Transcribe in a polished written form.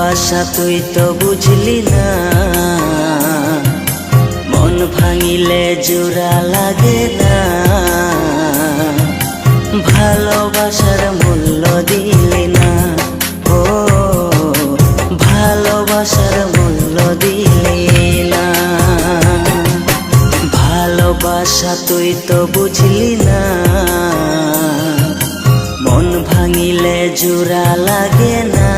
ভালোবাসা তুই তো বুঝলি না, মন ভাঙিলে জোড়া লাগে না। ভালোবাসার মূল্য দিলি না, ও ভালোবাসার মূল্য দিলি না। ভালোবাসা তুই তো বুঝলি না, মন ভাঙিলে জোড়া লাগে না।